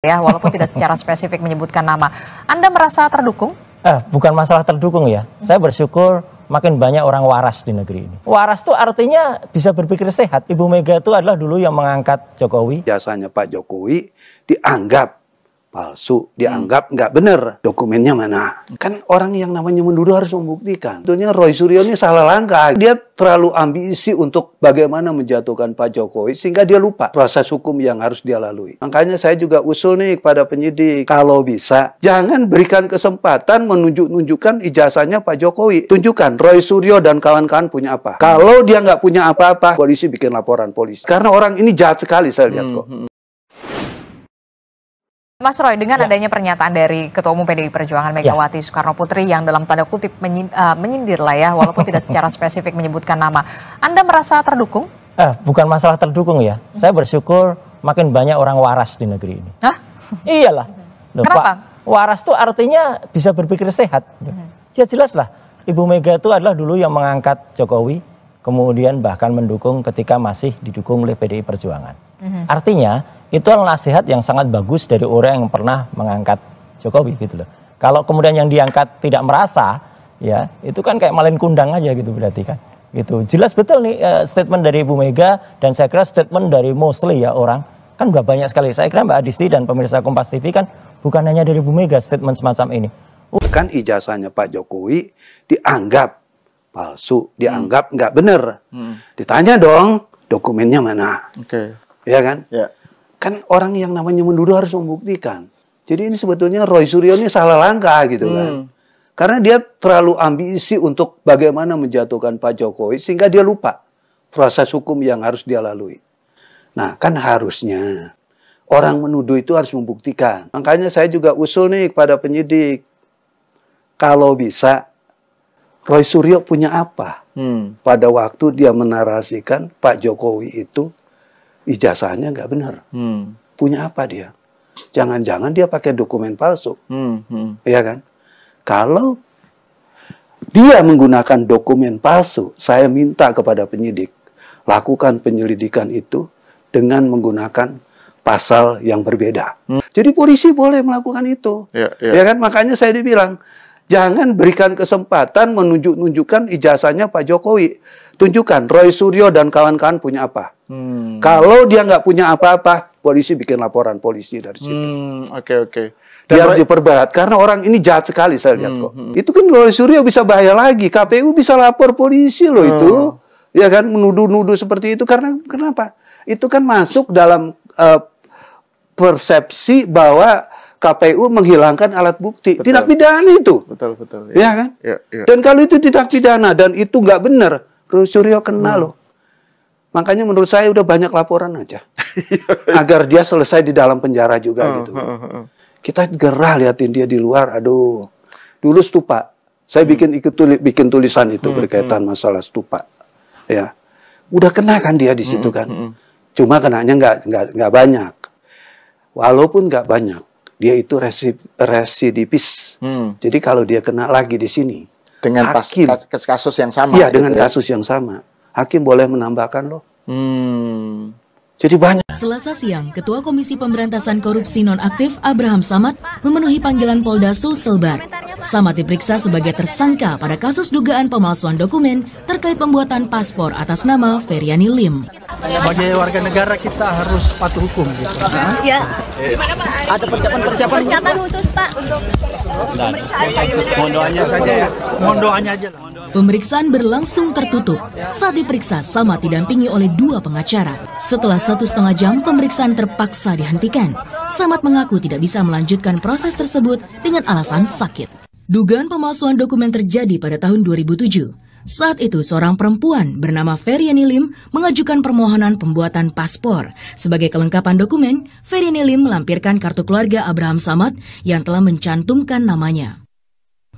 Ya, walaupun tidak secara spesifik menyebutkan nama. Anda merasa terdukung? Bukan masalah terdukung ya. Saya bersyukur makin banyak orang waras di negeri ini. Waras itu artinya bisa berpikir sehat. Ibu Mega itu adalah dulu yang mengangkat Jokowi. Jasanya Pak Jokowi dianggap palsu, dianggap nggak bener. Dokumennya mana? Kan orang yang namanya menuduh harus membuktikan. Tentunya Roy Suryo ini salah langkah. Dia terlalu ambisi untuk bagaimana menjatuhkan Pak Jokowi sehingga dia lupa proses hukum yang harus dia lalui. Makanya saya juga usul nih kepada penyidik, kalau bisa jangan berikan kesempatan menunjukkan ijazahnya Pak Jokowi. Tunjukkan Roy Suryo dan kawan-kawan punya apa. Kalau dia nggak punya apa-apa, polisi bikin laporan polisi. Karena orang ini jahat sekali saya lihat kok. Mas Roy, dengan adanya pernyataan dari Ketua Umum PDI Perjuangan Megawati Soekarno Putri yang dalam tanda kutip menyindir lah ya, walaupun tidak secara spesifik menyebutkan nama, Anda merasa terdukung? Bukan masalah terdukung ya. Saya bersyukur makin banyak orang waras di negeri ini. Hah? Iyalah. Loh, Kenapa? Pak, waras itu artinya bisa berpikir sehat. Ya jelas lah. Ibu Mega itu adalah dulu yang mengangkat Jokowi, kemudian bahkan mendukung ketika masih didukung oleh PDI Perjuangan. Artinya itu adalah nasihat yang sangat bagus dari orang yang pernah mengangkat Jokowi gitu loh. Kalau kemudian yang diangkat tidak merasa, ya itu kan kayak malin kundang aja gitu berarti kan. Gitu. Jelas betul nih statement dari Ibu Mega dan saya kira statement dari mostly ya orang kan udah banyak sekali. Saya kira Mbak Adisti dan pemirsa Kompas TV kan bukan hanya dari Ibu Mega statement semacam ini. Kan ijazahnya Pak Jokowi dianggap palsu, dianggap nggak bener. Ditanya dong dokumennya mana? Ya kan? Kan orang yang namanya menuduh harus membuktikan. Jadi ini sebetulnya Roy Suryo ini salah langkah gitu kan. Karena dia terlalu ambisi untuk bagaimana menjatuhkan Pak Jokowi sehingga dia lupa proses hukum yang harus dia lalui. Nah kan harusnya orang menuduh itu harus membuktikan. Makanya saya juga usul nih kepada penyidik. Kalau bisa Roy Suryo punya apa? Pada waktu dia menarasikan Pak Jokowi itu ijazahnya nggak benar. Punya apa dia? Jangan-jangan dia pakai dokumen palsu. Ya kan? Kalau dia menggunakan dokumen palsu, saya minta kepada penyidik, lakukan penyelidikan itu dengan menggunakan pasal yang berbeda. Jadi polisi boleh melakukan itu. Ya kan? Makanya saya dibilang, jangan berikan kesempatan menunjukkan ijazahnya Pak Jokowi. Tunjukkan Roy Suryo dan kawan-kawan punya apa. Kalau dia nggak punya apa-apa, polisi bikin laporan polisi dari situ. Biar diperberat. Karena orang ini jahat sekali saya lihat kok. Itu kan Roy Suryo bisa bahaya lagi. KPU bisa lapor polisi loh itu. Ya kan, menuduh-nuduh seperti itu. Karena kenapa? Itu kan masuk dalam persepsi bahwa KPU menghilangkan alat bukti. Tindak pidana itu. Betul. Ya kan? Dan kalau itu tindak pidana dan itu nggak benar, Roy Suryo kena loh. Makanya menurut saya udah banyak laporan aja. Agar dia selesai di dalam penjara juga gitu. Kita gerah liatin dia di luar. Aduh. Dulu stupa. Saya bikin tulisan itu berkaitan masalah stupa. Ya. Udah kena kan dia di situ kan. Cuma kenanya nggak banyak. Walaupun nggak banyak, dia itu residivis. Jadi kalau dia kena lagi di sini, dengan kasus yang sama. Iya, dengan kasus yang sama. Hakim boleh menambahkan loh. Jadi banyak. Selasa siang, Ketua Komisi Pemberantasan Korupsi Nonaktif Abraham Samad memenuhi panggilan Polda Sulselbar. Samad diperiksa sebagai tersangka pada kasus dugaan pemalsuan dokumen terkait pembuatan paspor atas nama Feryani Lim. Sebagai warga negara kita harus patuh hukum gitu. Ya. Gimana Pak? Ada persiapan khusus Pak untuk pemeriksaan. Mohon doanya saja ya. Mohon doanya aja lah. Pemeriksaan berlangsung tertutup. Saat diperiksa, Samad didampingi oleh 2 pengacara. Setelah 1,5 jam, pemeriksaan terpaksa dihentikan. Samad mengaku tidak bisa melanjutkan proses tersebut dengan alasan sakit. Dugaan pemalsuan dokumen terjadi pada tahun 2007. Saat itu, seorang perempuan bernama Feryani Lim mengajukan permohonan pembuatan paspor. Sebagai kelengkapan dokumen, Feryani Lim melampirkan kartu keluarga Abraham Samad yang telah mencantumkan namanya.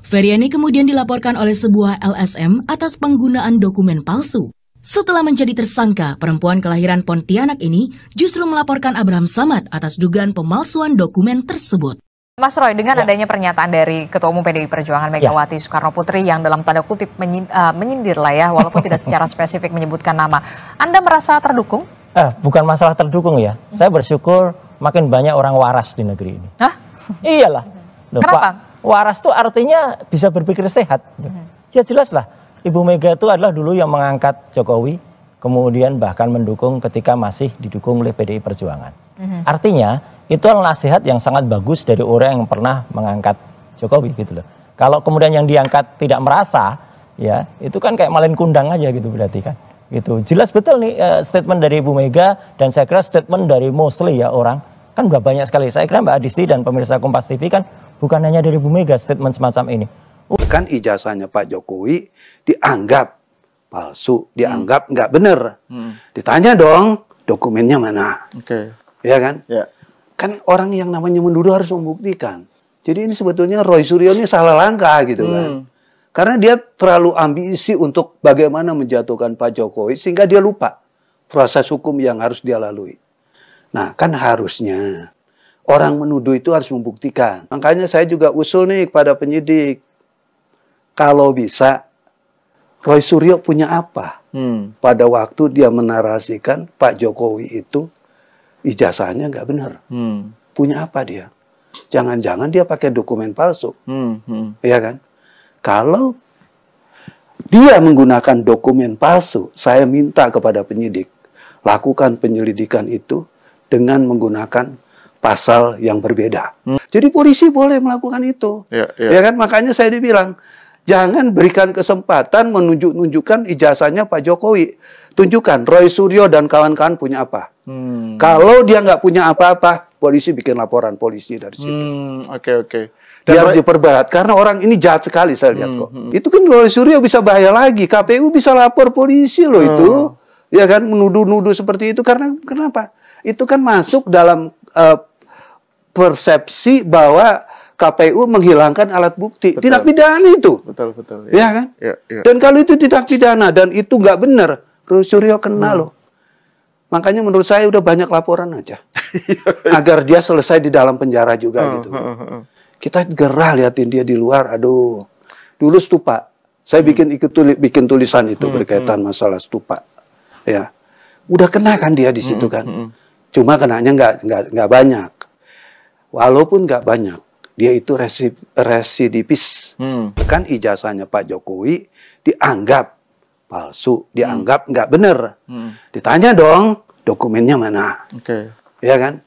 Feryani kemudian dilaporkan oleh sebuah LSM atas penggunaan dokumen palsu. Setelah menjadi tersangka, perempuan kelahiran Pontianak ini justru melaporkan Abraham Samad atas dugaan pemalsuan dokumen tersebut. Mas Roy, dengan adanya pernyataan dari Ketua Umum PDI Perjuangan Megawati Soekarno Putri yang dalam tanda kutip menyindir lah ya, walaupun tidak secara spesifik menyebutkan nama, Anda merasa terdukung? Bukan masalah terdukung ya. Saya bersyukur makin banyak orang waras di negeri ini. Hah? Iyalah. Loh, Kenapa? Pak, waras tuh artinya bisa berpikir sehat. Ya jelas lah, Ibu Mega itu adalah dulu yang mengangkat Jokowi, kemudian bahkan mendukung ketika masih didukung oleh PDI Perjuangan. Artinya, itu adalah nasihat yang sangat bagus dari orang yang pernah mengangkat Jokowi gitu loh. Kalau kemudian yang diangkat tidak merasa, ya itu kan kayak malin kundang aja gitu berarti kan. Gitu. Jelas betul nih statement dari Ibu Mega, dan saya kira statement dari mostly ya orang, kan udah banyak sekali. Saya kira Mbak Adisti dan pemirsa Kompas TV kan bukan hanya dari Ibu Mega statement semacam ini. Kan ijazahnya Pak Jokowi dianggap palsu, dianggap nggak bener. Ditanya dong, dokumennya mana? Ya kan? Kan orang yang namanya menuduh harus membuktikan. Jadi ini sebetulnya Roy Suryo ini salah langkah gitu kan. Karena dia terlalu ambisi untuk bagaimana menjatuhkan Pak Jokowi, sehingga dia lupa proses hukum yang harus dia lalui. Nah, kan harusnya orang menuduh itu harus membuktikan. Makanya saya juga usul nih kepada penyidik. Kalau bisa, Roy Suryo punya apa? Pada waktu dia menarasikan Pak Jokowi itu ijazahnya nggak benar. Punya apa dia? Jangan-jangan dia pakai dokumen palsu. Ya kan? Kalau dia menggunakan dokumen palsu, saya minta kepada penyidik, lakukan penyelidikan itu dengan menggunakan pasal yang berbeda. Jadi polisi boleh melakukan itu. Ya kan? Makanya saya dibilang, jangan berikan kesempatan menunjukkan ijazahnya Pak Jokowi. Tunjukkan Roy Suryo dan kawan-kawan punya apa. Kalau dia nggak punya apa-apa, polisi bikin laporan polisi dari situ. Biar diperberat, karena orang ini jahat sekali saya lihat kok. Itu kan Roy Suryo bisa bahaya lagi. KPU bisa lapor polisi loh itu. Ya kan, menuduh-nuduh seperti itu. Karena kenapa? Itu kan masuk dalam persepsi bahwa KPU menghilangkan alat bukti. Tidak pidana itu. Betul. Ya kan? Dan kalau itu tidak pidana dan itu nggak benar, Roy Suryo kena loh. Makanya menurut saya udah banyak laporan aja. Agar dia selesai di dalam penjara juga gitu. Kita gerah liatin dia di luar. Aduh. Dulu stupa. Saya bikin tulisan itu berkaitan masalah stupa. Ya. Udah kena kan dia di situ kan. Cuma kenanya nggak banyak. Walaupun nggak banyak, dia itu residivis. Kan ijazahnya Pak Jokowi dianggap palsu, dianggap nggak bener. Ditanya dong, dokumennya mana? Ya kan?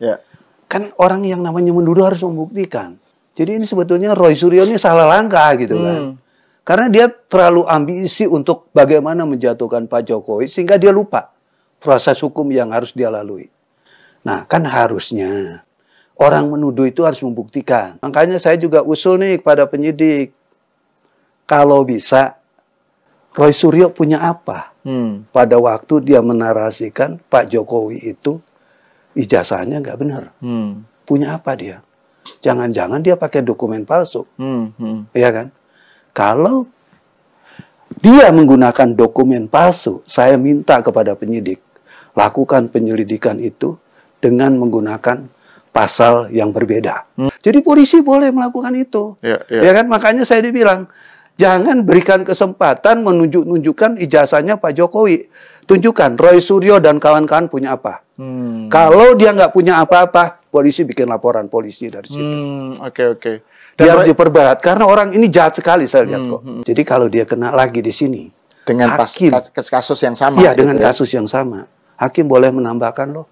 Kan orang yang namanya menuduh harus membuktikan. Jadi ini sebetulnya Roy Suryo ini salah langkah gitu kan. Karena dia terlalu ambisi untuk bagaimana menjatuhkan Pak Jokowi, sehingga dia lupa proses hukum yang harus dia lalui. Nah, kan harusnya orang menuduh itu harus membuktikan. Makanya saya juga usul nih kepada penyidik. Kalau bisa, Roy Suryo punya apa? Pada waktu dia menarasikan Pak Jokowi itu ijazahnya nggak benar. Punya apa dia? Jangan-jangan dia pakai dokumen palsu. Ya kan? Kalau dia menggunakan dokumen palsu, saya minta kepada penyidik, lakukan penyelidikan itu dengan menggunakan pasal yang berbeda. Jadi polisi boleh melakukan itu. Ya kan? Makanya saya dibilang, jangan berikan kesempatan menunjukkan ijazahnya Pak Jokowi. Tunjukkan Roy Suryo dan kawan-kawan punya apa. Kalau dia nggak punya apa-apa, polisi bikin laporan polisi dari situ. Biar diperberat, karena orang ini jahat sekali saya lihat kok. Jadi kalau dia kena lagi di sini, dengan kasus yang sama. Iya, dengan kasus yang sama. Hakim boleh menambahkan loh.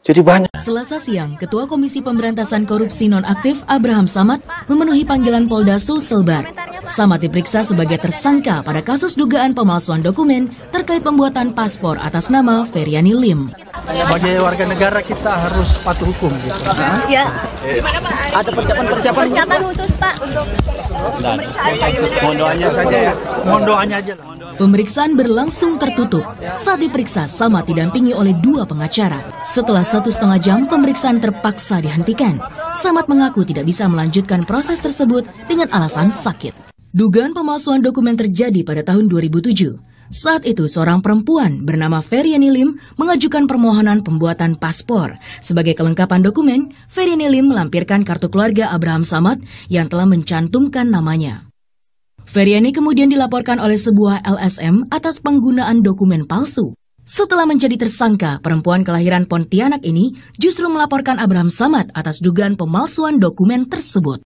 Jadi banyak. Selasa siang, Ketua Komisi Pemberantasan Korupsi Nonaktif Abraham Samad memenuhi panggilan Polda Sulselbar. Samad diperiksa sebagai tersangka pada kasus dugaan pemalsuan dokumen terkait pembuatan paspor atas nama Feryani Lim. Sebagai warga negara kita harus patuh hukum gitu. Ya. Gimana Pak? Ada persiapan khusus Pak untuk pemeriksaan. Mohon doanya saja ya. Mohon doanya aja lah. Pemeriksaan berlangsung tertutup. Saat diperiksa, Samad didampingi oleh 2 pengacara. Setelah 1,5 jam, pemeriksaan terpaksa dihentikan. Samad mengaku tidak bisa melanjutkan proses tersebut dengan alasan sakit. Dugaan pemalsuan dokumen terjadi pada tahun 2007. Saat itu, seorang perempuan bernama Feryani Lim mengajukan permohonan pembuatan paspor. Sebagai kelengkapan dokumen, Feryani Lim melampirkan kartu keluarga Abraham Samad yang telah mencantumkan namanya. Feryani kemudian dilaporkan oleh sebuah LSM atas penggunaan dokumen palsu. Setelah menjadi tersangka, perempuan kelahiran Pontianak ini justru melaporkan Abraham Samad atas dugaan pemalsuan dokumen tersebut.